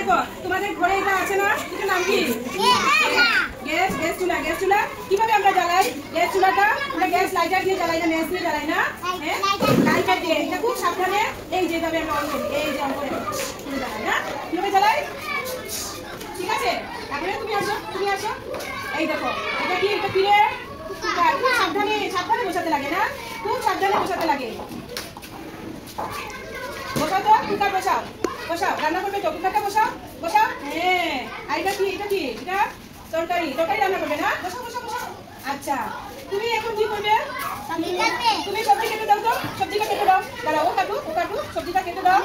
দেখো তোমাদের ঘরে এটা আছে না, এটার নাম কি? গ্যাস চুলা। গ্যাস চুলা কিভাবে আমরা জ্বালাই? গ্যাস চুলাটা আমরা গ্যাস লাইটার দিয়ে জ্বালাই না, ম্যাচ দিয়ে জ্বালাই না, লাইটার দিয়ে। এটা খুব সাবধানে এই যেভাবে আমরা অন করি, এই যে অন করে জ্বালাই না, কিভাবে জ্বালাই? ঠিক আছে, তারপরে তুমি আসো। এই দেখো এটা কি? এটা কি রে? খুব সাবধানে বসাতে লাগে না, খুব সাবধানে বসাতে লাগে। বসাও তো, কুকার বসাও। রান্না করবে তো, কুকারটা বসাও। হ্যাঁ, আর এটা কি? এটা তরকারি রান্না করবে না? বসাও। আচ্ছা, তুমি এখন কি করবে? তুমি সবজি কেটে দাও তো, সবজিটা কেটে দাও। দাঁড়াও, ও কাটু, সবজিটা কেটে দাও।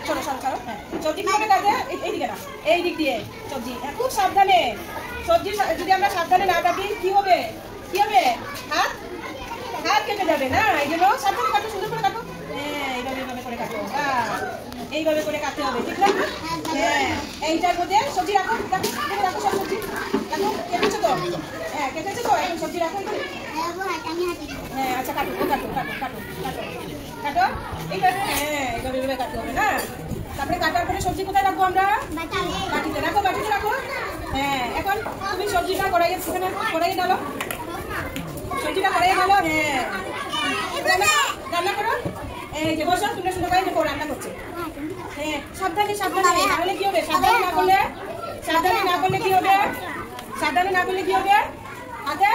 সরো। হ্যাঁ, সবজি কিভাবে কাটে? এই দিক দিয়ে সবজি। খুব সাবধানে সবজি, যদি আমরা সাবধানে না কাটি কি হবে? হাত কেটে যাবে না, এই জন্য সাবধানে কাটো, সুন্দর করে কাটো। হ্যাঁ, এইভাবে করে কাটো, এইভাবে করে কাটতে হবে, ঠিক না? হ্যাঁ, এইটার মধ্যে সবজি রাখো সব সবজি রাখো। কেটেছো তো? হ্যাঁ, কেটেছো তো, এখন সবজি রাখো। হ্যাঁ, আচ্ছা, কাটো। এইভাবে, হ্যাঁ, এইভাবে কাটতে হবে না। তারপরে কাটার পরে সবজি কোথায় রাখবো আমরা? বাটিতে রাখো। হ্যাঁ, এখন তুমি সবজিটা কড়াইয়ে ডালো। সবজিটা কড়াইয়ে ডালো। হ্যাঁ, রান্না করো। এই যে বসো, তোমরা সুন্দর করে দেখো রান্না করছে। হ্যাঁ, সাবধানে। তাহলে কি হবে? সাবধানে না করলে কি হবে? হাতে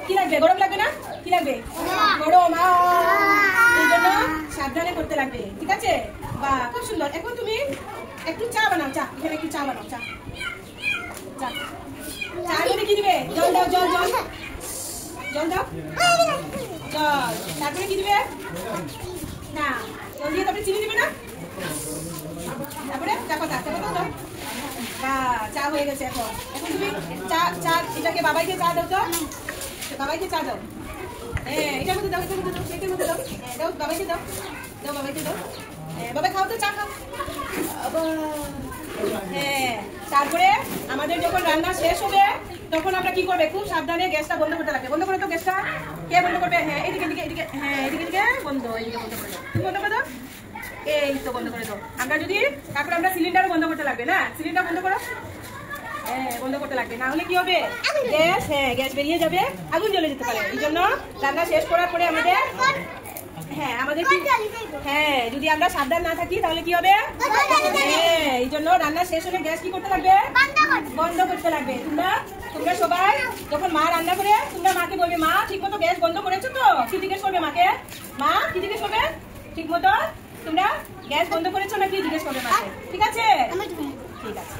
কি লাগবে? গরম লাগবে না? কি লাগবে? গরম। এই জন্য সাবধানে করতে লাগবে, ঠিক আছে? বাহ, খুব সুন্দর। এখন তুমি একটু চা বানাও। এখানে একটু চা বানাও। চা মধ্যে কি দিবে? জল দাও। তারপরে কি দিবে? না, জল দিয়ে তারপরে চিনি দিবে না? তারপরে চা পাতা দাও। চা হয়ে গেছে। এখন তুমি চা এটাকে বাবাইকে চা দাও তো। বাবাইকে চা দাও। হ্যাঁ, এটার মধ্যে দাও। এটার মধ্যে দাও। দাও, বাবাইকে দাও। বাবাই খাও তো, চা খাও। হ্যাঁ, তারপরে আমাদের যখন রান্না শেষ হবে তখন আমরা কি করবে? খুব সাবধানে গ্যাসটা বন্ধ করতে লাগবে। বন্ধ করে তো গ্যাসটা। কে বন্ধ করবে? হ্যাঁ, এদিকে হ্যাঁ, এদিকে বন্ধ। এইদিকে বন্ধ করে দাও। তুমি বন্ধ করে দাও। এই তো বন্ধ করে দাও। তারপরে আমরা সিলিন্ডারও বন্ধ করতে লাগবে না? সিলিন্ডার বন্ধ করো। হ্যাঁ, বন্ধ করতে লাগবে, না হলে কি হবে? গ্যাস বেরিয়ে যাবে, আগুন জ্বলে যেতে পারে। এই জন্য রান্না শেষ করার পরে আমাদের যদি আমরা সাবধান না থাকি তাহলে কি হবে? এই জন্য রান্না শেষ হলে গ্যাস কি করতে লাগবে? বন্ধ করতে লাগবে। তোমরা সবাই যখন মা রান্না করে তোমরা মাকে বলবে, মা ঠিক মতো গ্যাস বন্ধ করেছো তো? কি জিজ্ঞেস করবে মাকে? মা কি জিজ্ঞেস করবে? ঠিক মতো তোমরা গ্যাস বন্ধ করেছো নাকি জিজ্ঞেস করবে মাকে, ঠিক আছে? ঠিক আছে।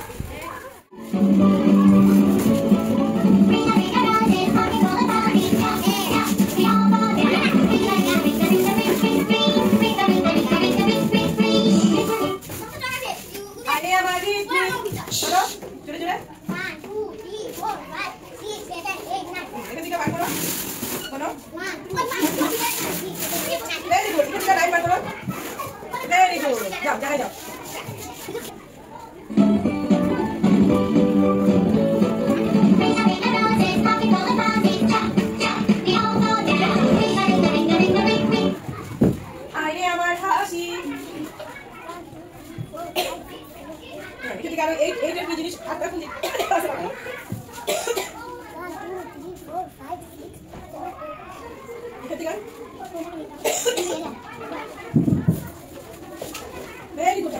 Very good.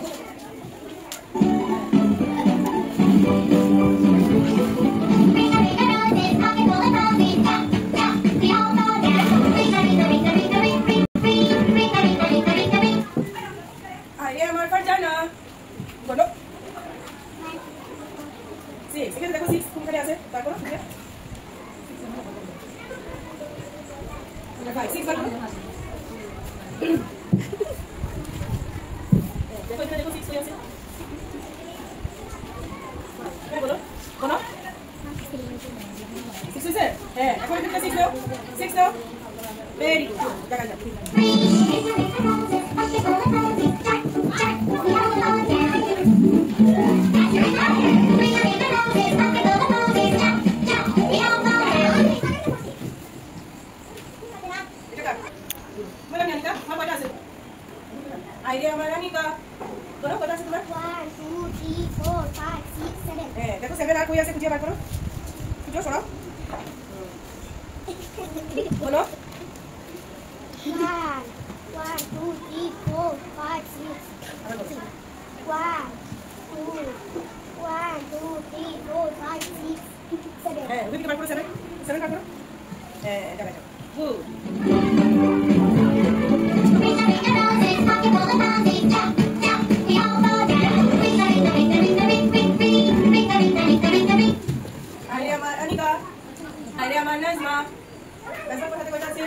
কই আছে খুঁজে বার করো। খুঁজো সরাও। বলো। 1 2 3 4 5 6 1 2 3 4 5 6 7 হ্যাঁ ওদিকে বার করো 7 7 বার করো। হ্যাঁ এটা দেখো গুড Anika আরে আমার নাজমা নাজমা কোথাতে কয়টা আছে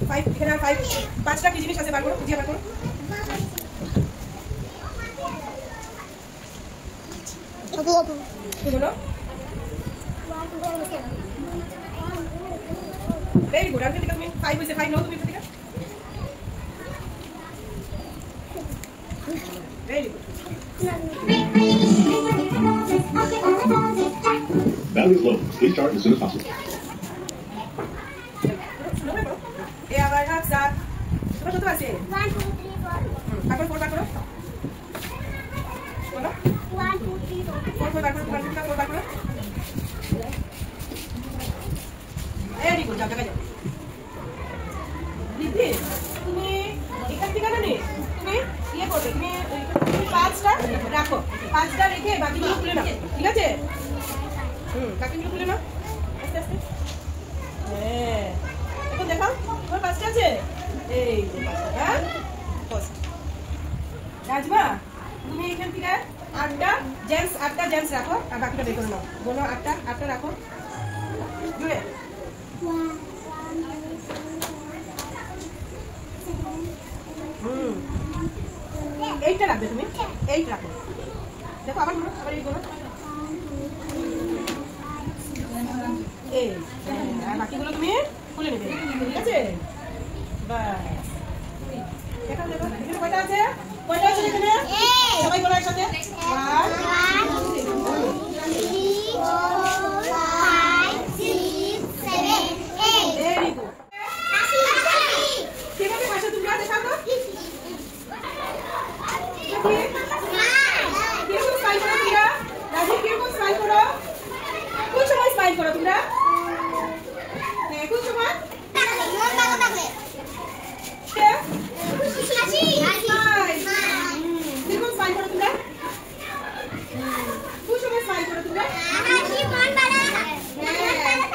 5 এখানে 5 পাঁচটা কি জিনিস আছে বার করো খুঁজে বার করো বলো ভেরি গুড আমি তুমি 5 হইছে 5 নাও তুমি ঠিক আছে very good Battery is low. Please charge as soon as possible. এ আবার হাফসা তোমার কত আছে 1 2 3 4 তারপর 4 বার করো বলো 1 2 3 4 4 বার করো 4 বার করো ভেরি গুড যাও যাও দিদি তুমি এখান থেকে না নে তুমি ইয়ে করবে তুমি পাঁচটা রাখো পাঁচটা রেখে বাকিগুলো খুলে নাও ঠিক আছে বাকিগুলো খুলে নাও আস্তে আস্তে হ্যাঁ এখন দেখাও তোমার পাঁচটা আছে এই যে পাঁচটা হ্যাঁ রাজমা তুমি এখান থেকে আটটা জেমস রাখো আর বাকিটা বের করে নাও বলো আটটা রাখো জুড়ে এইটা রাখবে তুমি এইটা রাখো দেখো আবার এই বলো এই আর বাকিগুলো তুমি খুলে নেবে ঠিক আছে বাস দেখো দেখো এখানে কয়টা আছে এখানে সবাই বলো একসাথে 1 2 3 4 5 6 7 8 ভেরি গুড কিভাবে ভাষা তুমি দেখাও তো কিরকম স্মাইল করো তোমরা রাজি কিরকম স্মাইল করো কোন সময় স্মাইল করো তোমরা হ্যাঁ কোন সময় কিরকম স্মাইল করো তোমরা কোন সময় স্মাইল করো তোমরা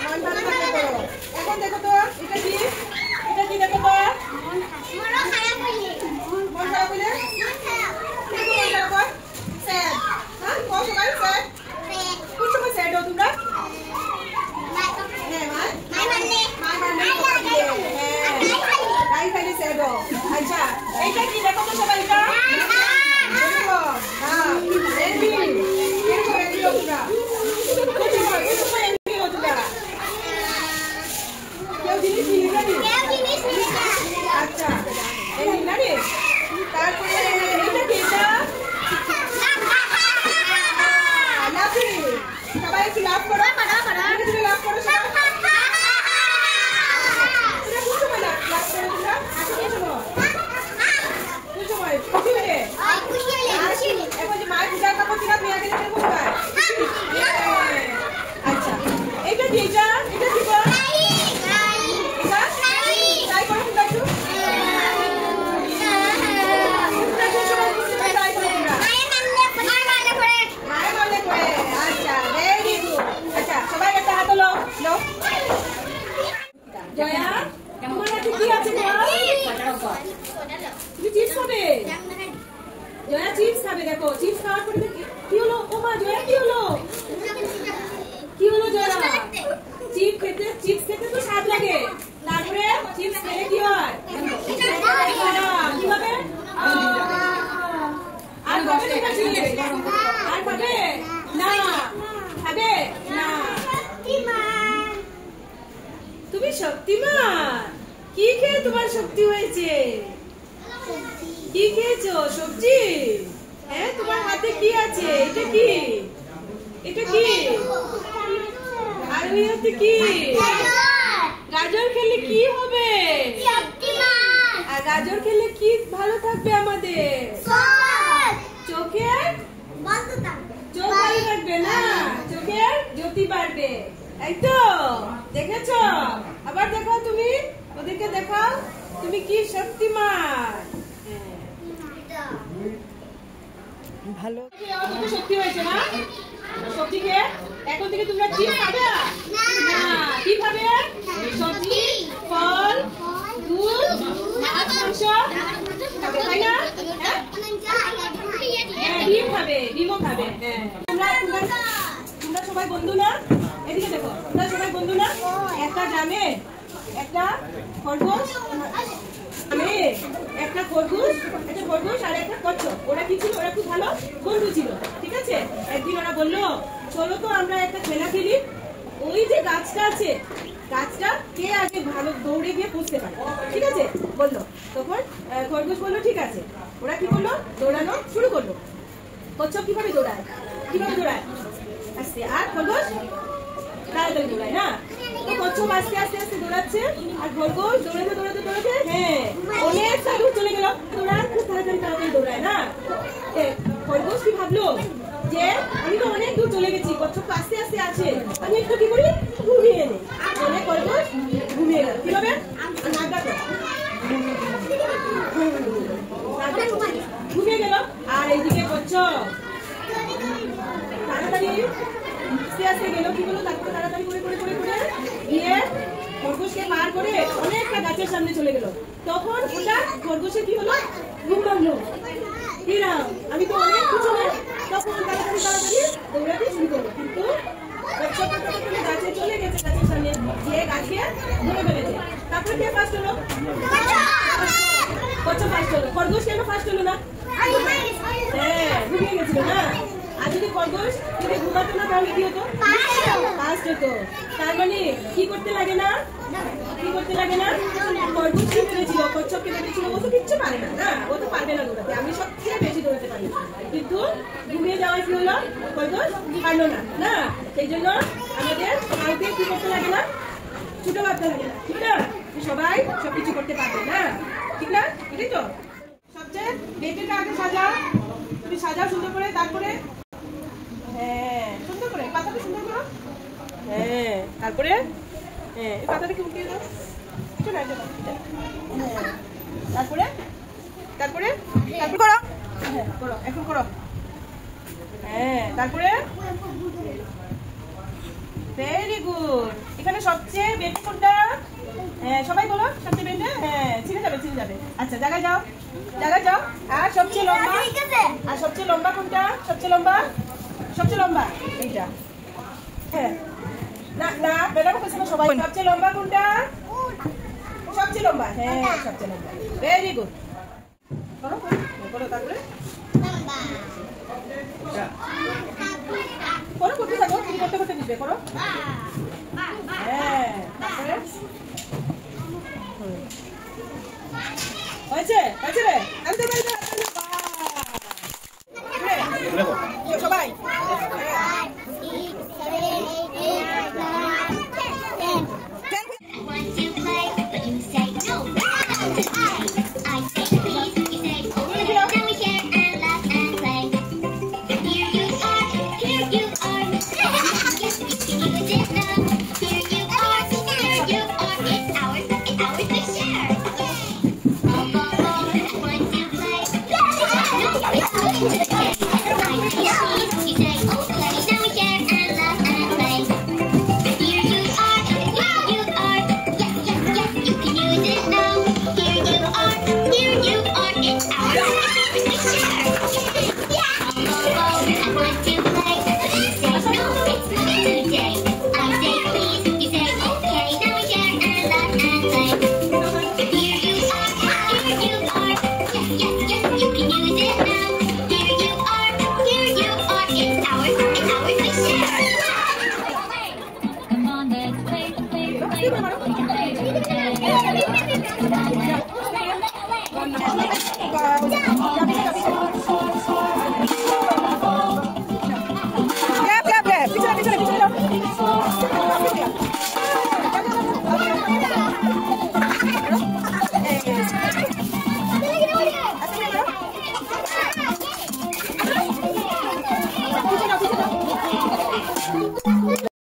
মন ভালো থাকলে করো এখন দেখো তো এটা কি দেখো তো মন খারাপ হইলে মন খারাপ হয় স্যাড হ্যাঁ কোন সময় স্যাড কোন সময় স্যাড হও তোমরা হ্যাঁ মাই খালি স্যাড হও আচ্ছা এইটা কি দেখো তো সবাই এটা দেখো হ্যাঁ এনবি এরকম এনবি হও তোমরা কোন সময় এনবি হও তোমরা কেউ জিনিস নিয়ে যাবি আচ্ছা এই নিলারে তারপরে এটা কি এটা লাফি সবাই একটু লাফ করো তুমি লাফ করো সবাই এটা কোন সময় লাফ করো তোমরা কোন সময় খুশি হলে এখন যে মায়ের পূজার কাপড় কিনা তুমি আগে দেখে কোথায় আচ্ছা এটা কি এটা কি বল এটা ট্রাই করো তোমরা একটু জয়া চিপস খাবে দেখো চিপস খাওয়ার পরে কি হলো ও মা জয়া কি হলো জয়া চিপস খেতে তো স্বাদ লাগে তারপরে চিপস খেলে কি হয় কি হবে আর খাবে না খাবে না তুমি শক্তিমান কি খেয়ে তোমার শক্তি হয়েছে কি খেয়েছো সবজি হ্যাঁ তোমার হাতে কি আছে এটা কি আর ওই হাতে কি গাজর খেলে কি হবে আর গাজর খেলে কি ভালো থাকবে আমাদের চোখে এই তো দেখেছো? আবার দেখাও, তুমি ওদেরকে দেখাও তুমি কি শক্তিমান। ভালো শক্তি হয়েছে না? সবজি খেয়ে এখন থেকে তোমরা কি খাবে? না, কি খাবে? সবজি, ফল, দুধ, মাছ, মাংস খাবে, তাই না? ডিম খাবে, ডিমও খাবে। তোমরা সবাই বন্ধু না? এদিকে দেখো, তোমরা সবাই বন্ধু না? একটা গ্রামে একটা খরগোশ, একটা খরগোশ আর একটা কচ্ছপ, ওরা কি ছিল? ওরা খুব ভালো বন্ধু ছিল, ঠিক আছে? একদিন ওরা বললো চলো তো আমরা একটা খেলা খেলি, ওই যে গাছটা আছে, গাছটা কে আগে ভালো দৌড়ে গিয়ে পৌঁছতে পারে, ঠিক আছে বললো। তখন খরগোশ বললো ঠিক আছে। ওরা কি করলো? দৌড়ানো শুরু করলো। কচ্ছপ কিভাবে দৌড়ায়? আস্তে, আর খরগোশ তাড়াতাড়ি দৌড়ায় না? তো কচ্ছপ আস্তে আস্তে আস্তে দৌড়াচ্ছে আর খরগোশ দৌড়াতে হ্যাঁ অনেক দূর চলে গেল। দৌড়ায় খুব তাড়াতাড়ি দৌড়ায় না? খরগোশ কি ভাবলো যে আমি তো অনেক দূর চলে গেছি, কচ্ছপ আস্তে আস্তে আছে, আমি একটু কি করি ঘুমিয়ে নেই। বলে খরগোশ ঘুমিয়ে গেল। কিভাবে? ঘুমিয়ে গেল। আর এইদিকে কচ্ছপ তাড়াতাড়ি আস্তে আস্তে গেল। কি হলো? তারপরে তাড়াতাড়ি করে গিয়ে খরগোশকে পার করে অনেকটা গাছের সামনে চলে গেল। তখন ওটা খরগোশের কি হলো? ঘুম ভাঙলো। আমি তো অনেক পিছনে। তখন তাড়াতাড়ি দৌড়াতে শুরু করলো, কিন্তু গাছে চলে গেছে, গাছের সামনে গিয়ে গাছকে ধরে ফেলেছে। তারপরে কে ফার্স্ট হলো? কচ্ছপ ফার্স্ট হলো। খরগোশ কেন ফার্স্ট হলো না? হ্যাঁ, ঘুমিয়ে গেছিল না? আর যদি খরগোশ যদি ঘুমাতো না তাহলে কি হতো? ফার্স্ট হতো। তার মানে কি করতে লাগে না? খরগোশ কি ভেবেছিল? কচ্ছপকে ভেবেছিল ও তো কিচ্ছু পারে না, ও তো পারবে না দৌড়াতে, আমি সবচেয়ে বেশি দৌড়াতে পারি। কিন্তু ঘুমিয়ে যাওয়ার কি হলো? খরগোশ পারলো না? সেই জন্য আমাদের কাউকে কি করতে লাগে না? ছোট ভাবতে লাগে না, ঠিক না? সবাই সবকিছু করতে পারবে না, ঠিক না? এটাই তো সবচেয়ে বেটেটা আগে সাজাও, তুমি সাজাও সুন্দর করে, তারপরে হ্যাঁ সুন্দর করে পাতাটা সুন্দর করো। হ্যাঁ, তারপরে হ্যাঁ এই পাতাটাকে উঠিয়ে দাও। তারপরে করো। হ্যাঁ করো, এখন করো। হ্যাঁ, তারপরে ভেরি গুড। এখানে সবচেয়ে বেটে কোনটা? হ্যাঁ সবাই বলো, সবচেয়ে বেটে। হ্যাঁ ছিঁড়ে যাবে। আচ্ছা জায়গায় যাও। আর সবচেয়ে লম্বা কোনটা? সবচেয়ে লম্বা এইটা। হ্যাঁ না বেলাটা পেছনে সবাই। সবচেয়ে লম্বা কোনটা? সবচেয়ে লম্বা। হ্যাঁ সবচেয়ে লম্বা। Very good. করো তারপরে করতে থাকো, তুমি করতে বুঝবে। করো। হ্যাঁ তারপরে হয়েছে রে। আমি তো সবাই You can use it.